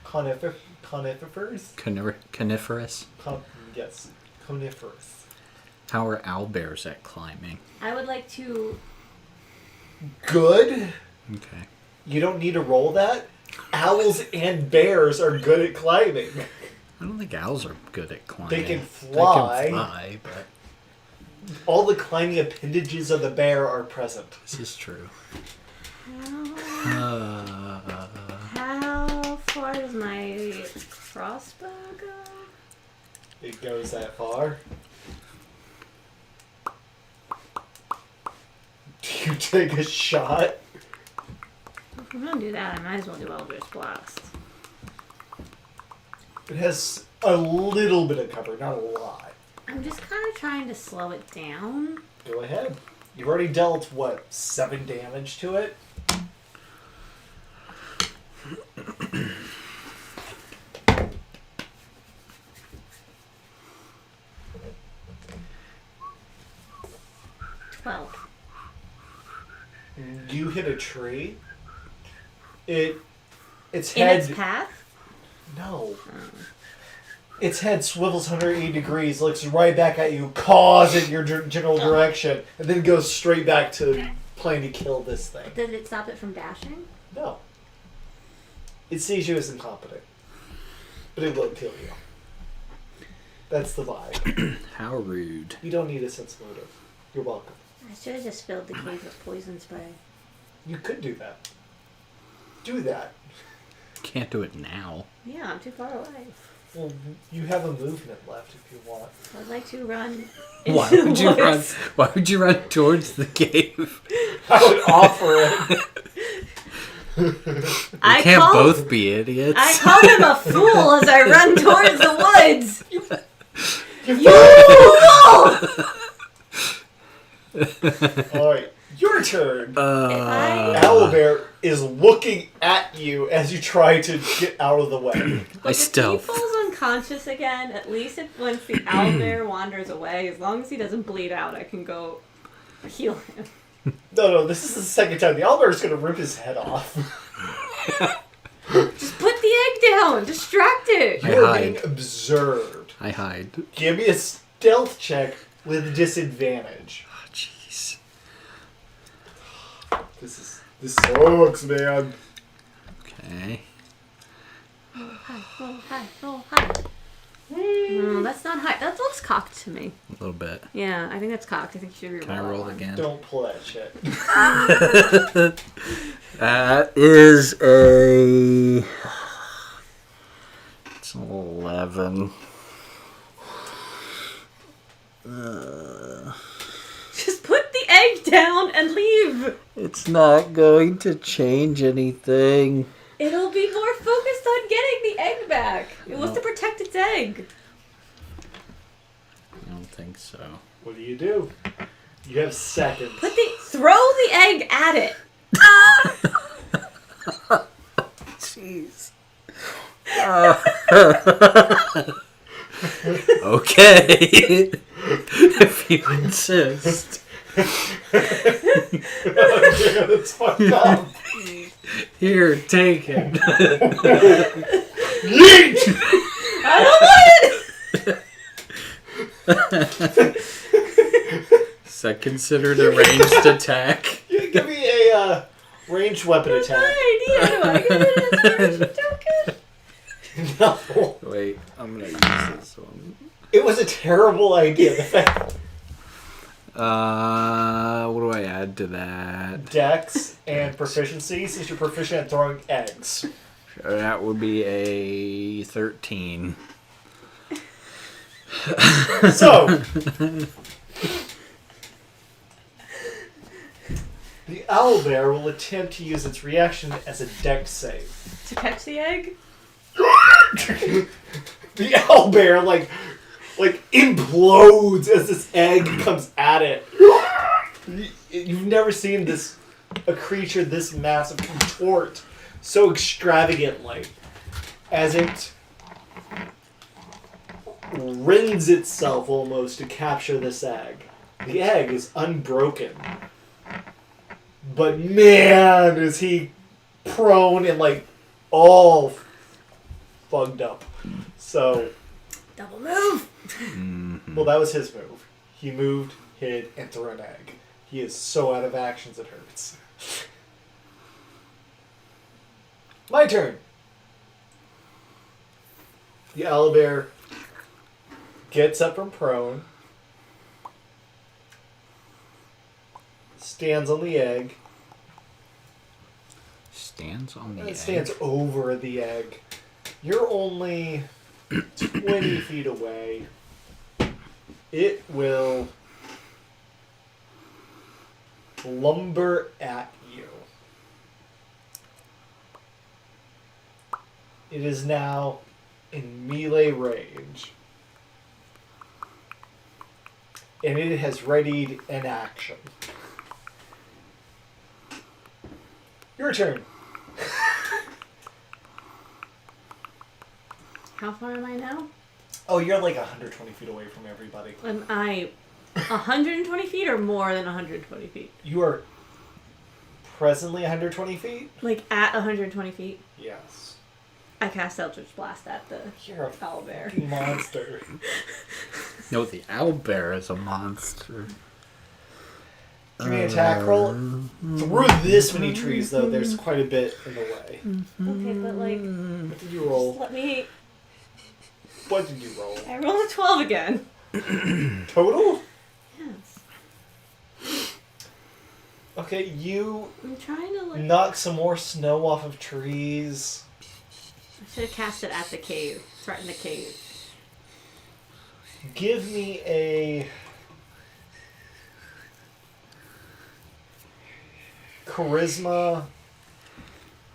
conifers. Coniferous. Yes, coniferous. How are owlbears at climbing? I would like to. Good. Okay. You don't need to roll that. Owls and bears are good at climbing. I don't think owls are good at climbing. They can They fly. can fly, but All the climbing appendages of the bear are present. this is true. How far does my crossbow go? It goes that far. Do you take a shot? If I'm gonna do that, I might as well do Eldritch Blast. It has a little bit of cover, not a lot. I'm just kind of trying to slow it down. Go ahead. You've already dealt, 7 damage to it? Well, You hit a tree. Its in head. its path? No. Its head swivels 180 degrees, looks right back at you, caws in your general direction, and then goes straight back to planning to kill this thing. Did it stop it from dashing? No. It sees you as incompetent. But it will kill you. That's the vibe. How rude. You don't need a sense motive. You're welcome. I should have just filled the cave with poison spray. You could do that. Do that. Can't do it now. Yeah, I'm too far away. Well, you have a movement left if you want. I'd like to run. Why into would the you run? woods. Why would you run towards the cave? I would offer it. I We can't call, both be idiots. I call him a fool as I run towards the woods. You fool! Alright, your turn. Owlbear is looking at you as you try to get out of the way. I If stealth. he falls unconscious again, at least if once the owlbear wanders away, as long as he doesn't bleed out, I can go heal him. No, this is the second time. The owlbear is going to rip his head off. Just put the egg down. Distract it. I You're hide. being observed. I hide. Give me a stealth check with disadvantage. Oh, jeez. This sucks, man. Okay. Oh, hi. Oh, hi. Oh, hi. No, that's not high. That looks cocked to me. A little bit. Yeah, I think that's cocked. I think you should Can I re-roll roll that one. again? Don't pull that shit. That is a... It's an 11. Just put the egg down and leave. It's not going to change anything. It'll be more focused on getting the egg back. It wants to protect its egg. I don't think so. What do? You have seconds. Throw the egg at it. Jeez. Okay. If you insist. damn, it's fucked up. Here, take it. Yeet! I Is that considered a ranged attack? You give me a ranged weapon don't want attack. it! Do I get an inspiration token? No. Wait, I'm gonna use this one. It was a terrible idea. The fact What do I add to that? Dex and proficiency, since you're proficient at throwing eggs. That would be a 13. So, the owlbear will attempt to use its reaction as a dex save. To catch the egg? The owlbear like implodes as this egg comes at it. You've never seen a creature this massive contort so extravagantly as it rends itself almost to capture this egg. The egg is unbroken. But man, is he prone and all fucked up. So, Double move! well, that was his move. He moved, hid, and threw an egg. He is so out of actions it hurts. My turn. The owlbear gets up from prone, stands on the egg, Stands on the and egg. stands over the egg. You're only 20 feet away. It will lumber at you. It is now in melee range. And it has readied an action. Your turn. How far am I now? Oh, you're like 120 feet away from everybody. Am I 120 feet or more than 120 feet? You are presently 120 feet? Like at 120 feet? Yes. I cast Eldritch Blast at the You're a owlbear. fucking monster. No, the owlbear is a monster. Give me an attack roll. Through this many trees, though, there's quite a bit in the way. Okay, but What did you just roll? let me... What did you roll? I rolled a 12 again. Total? Yes. Okay, you I'm trying to like... knock some more snow off of trees. I should have cast it at the cave. Threaten the cave. Give me a charisma,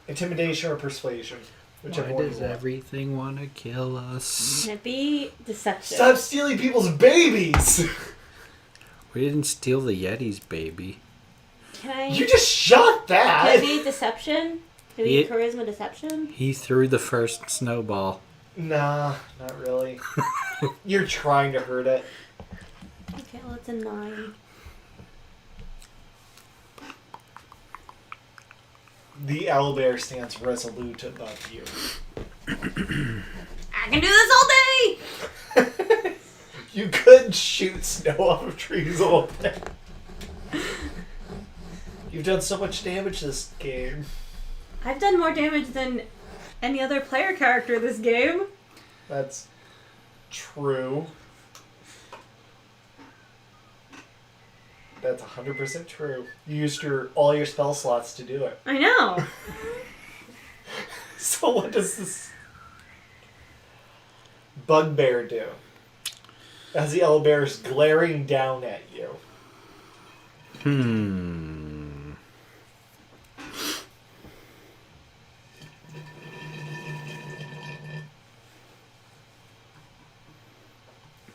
intimidation, or persuasion. Whichever Why one does you want. everything want to kill us? Can it be deception? Stop stealing people's babies! We didn't steal the Yeti's baby. Can I... You just shot Can it that! be deception? Can it be Yeah. charisma deception? He threw the first snowball. Nah, not really. You're trying to hurt it. Okay, well it's a 9. The owlbear stands resolute above you. I can do this all day! You could shoot snow off of trees all day. You've done so much damage this game. I've done more damage than any other player character this game. That's true. That's 100% true. You used all your spell slots to do it. I know. So what does this bugbear do? As the owlbear is glaring down at you.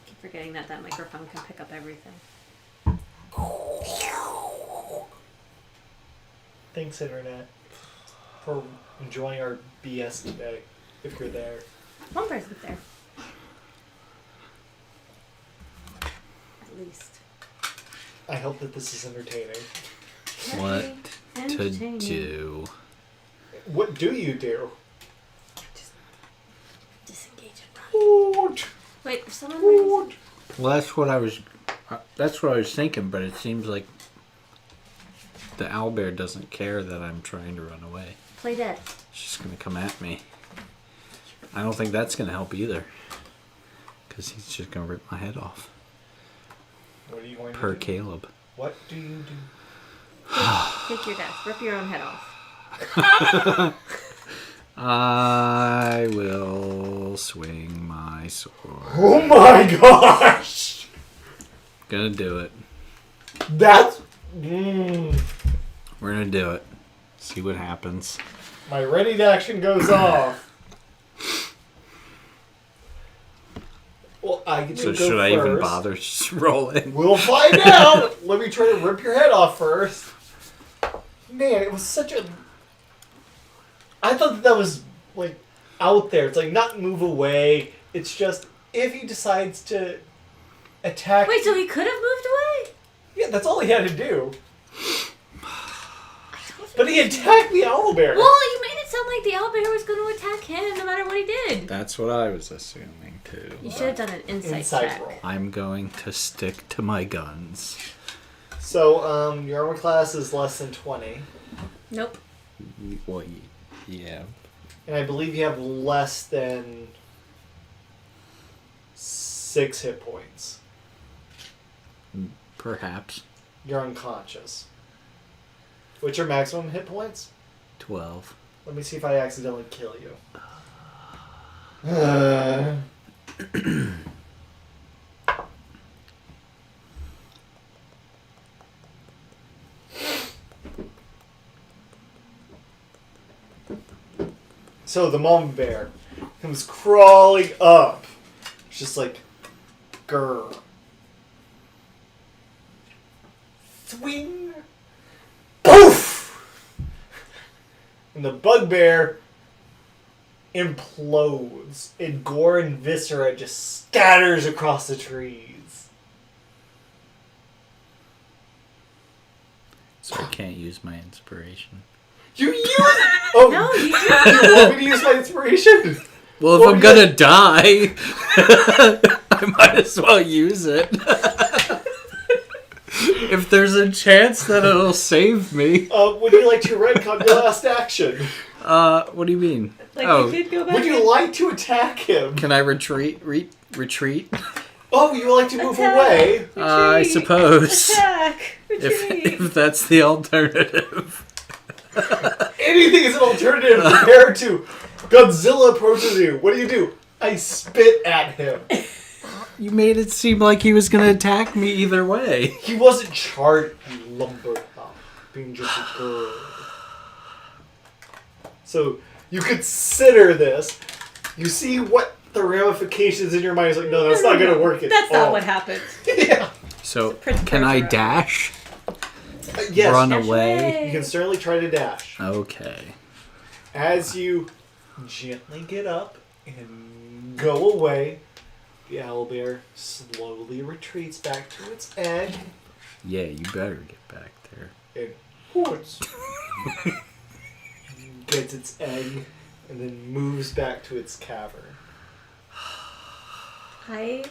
Keep forgetting that microphone can pick up everything. Thanks, Internet, for enjoying our BS today, if you're there. One person's there. At least. I hope that this is entertaining. What to Entertaining. do? What do you do? Disengage and run. What? Wait, if someone raised... What? Well, that's what I was. That's what I was thinking, but it seems like the owlbear doesn't care that I'm trying to run away. Play dead. It's just gonna come at me. I don't think that's gonna help either, because he's just gonna rip my head off. What are you going Per to do? Caleb. What do you do? Take your death. Rip your own head off. I will swing my sword. Oh my gosh! Gonna do it. That's... We're gonna do it. See what happens. My ready to action goes off. Well, I get to So go should I even first. bother just rolling? We'll find out. Let me try to rip your head off first. Man, it was such a... I thought that was, like, out there. It's like, not move away. It's just, if he decides to attack... Wait, so he could have moved away? Yeah, that's all he had to do. But he attacked the owlbear. Well, you made it sound like the owlbear was going to attack him no matter what he did. That's what I was assuming too. You should have done an insight check. roll. I'm going to stick to my guns. So, your armor class is less than 20. Nope. Well, yeah. And I believe you have less than 6 hit points. Perhaps You're unconscious. What's your maximum hit points? 12. Let me see if I accidentally kill you. So the mama bear comes crawling up. It's just like, grr. Swing. Poof! And the bugbear implodes. And gore and viscera just scatters across the trees. So I can't use my inspiration. You use... Oh, No, you you want me to use my inspiration? Well, if Well, I'm we gonna die, I might as well use it. If there's a chance that it'll save me. Would you like to retcon your last action? What do you mean? Like, Oh, you could go back Would you like to attack him? can I retreat? Retreat? Oh, you would like to move Attack. away? I Retreat. suppose. Attack! Retreat! If that's the alternative. Anything is an alternative compared to Godzilla approaches you. What do? I spit at him. You made it seem like he was gonna attack me either way. He wasn't charged, you lumbered up, being just a girl. So, you consider this. You see what the ramifications in your mind is like, no, that's not going to work at That's all. not what happened. Yeah. So, Prince can I Persia. dash? Yes, Run Dash away? you can certainly try to dash. Okay. As you gently get up and go away, the owlbear slowly retreats back to its egg Yeah, you better get back there. and hoots. Gets its egg and then moves back to its cavern. I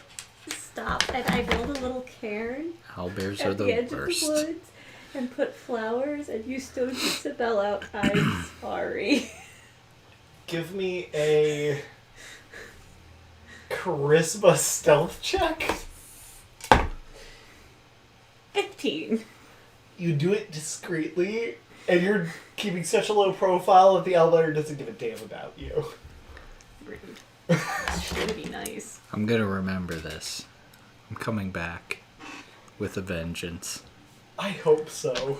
stop and I build a little cairn Owlbears are at the the edge worst. of the woods and put flowers, and you still just spell out, I'm sorry. Give me a charisma stealth check. 15. You do it discreetly, and you're keeping such a low profile that the owlbear doesn't give a damn about you. Rude. Should be nice. I'm gonna remember this. I'm coming back with a vengeance. I hope so.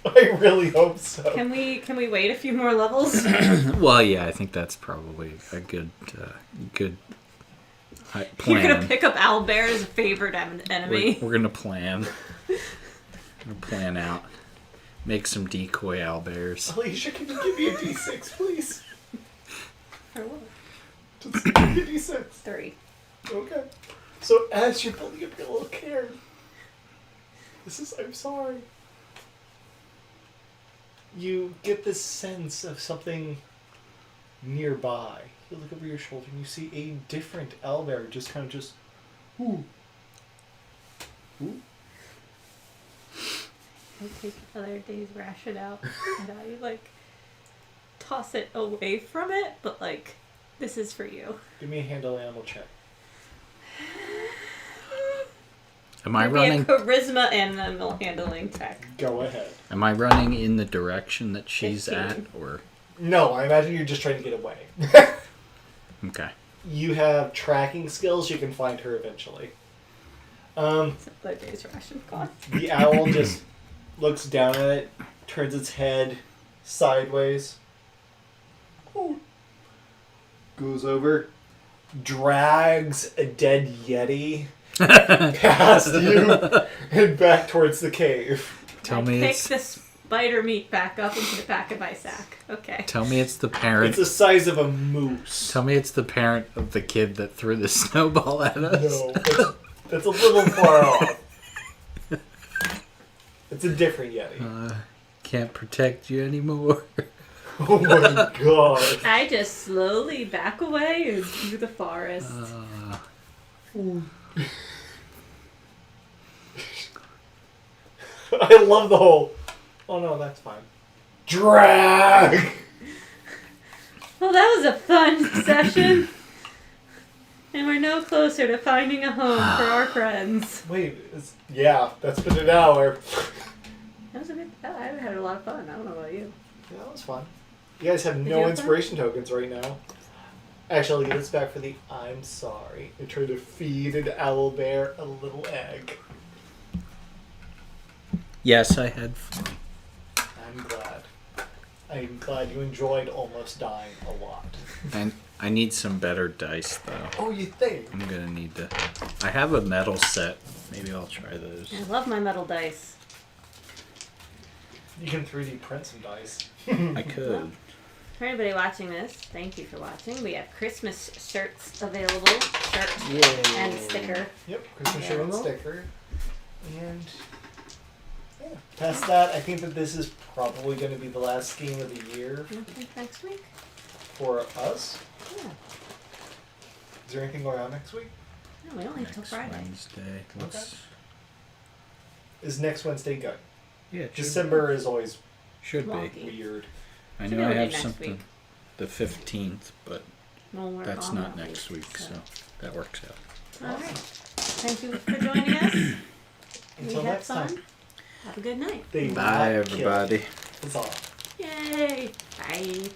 I really hope so. Can we wait a few more levels? Well, yeah, I think that's probably a good You're plan. gonna pick up Owlbear's favorite enemy. We're gonna plan. We're gonna plan out. Make some decoy owlbears. Alicia, can you give me a d6, please? Or what? Just give me a d6. 3. Okay. So as you're building up your little cairn, I'm sorry. You get this sense of something nearby. You look over your shoulder and you see a different owlbear ooh. Ooh. I take another day's ration out and I like toss it away from it, but like this is for you. Give me a handle animal check. Am I It'd running? be a charisma animal handling check. Go ahead. Am I running in the direction that she's 15. at, or No, I imagine you're just trying to get away. okay? You have tracking skills, you can find her eventually. It's another day's ration gone. The owl just looks down at it, turns its head sideways, goes over, drags a dead yeti past you and back towards the cave. Tell I me pick it's. the spider meat back up and put it back in my sack. Okay. Tell me it's the parent. It's the size of a moose. Tell me it's the parent of the kid that threw the snowball at us. No, that's a little far off. It's a different yeti. Can't protect you anymore. Oh my god. I just slowly back away into the forest. I love the whole. Oh no, that's fine. Drag! Well, that was a fun session. And we're no closer to finding a home for our friends. Wait, yeah, that's been an hour. That was a good. I had a lot of fun. I don't know about you. Yeah, that was fun. You guys have Did you no have inspiration tokens right now. Actually, I'll get this back for the I'm sorry. I tried to feed an owlbear a little egg. Yes, I had fun. I'm glad. I'm glad you enjoyed almost dying a lot. And I need some better dice, though. Oh, you think? I'm gonna need to. I have a metal set. Maybe I'll try those. I love my metal dice. You can 3D print some dice. I could. For anybody watching this, thank you for watching. We have Christmas shirts available. Shirt Yay. and sticker. Yep, Christmas shirt and Available. sticker. And yeah, past that, I think that this is probably going to be the last game of the year I think next week. for us. Yeah. Is there anything going on next week? No, we don't leave till Next Friday. Wednesday. What's... Is next Wednesday good? Yeah, it December is always should be. Wonky. weird. I Should know I be have next something week. the 15th, but We'll work that's on not that next week, so that works out. All right. Thank you for joining us. Until we had next fun. time. Have a good night. They Bye, not kill. everybody. Huzzah. Yay. Bye.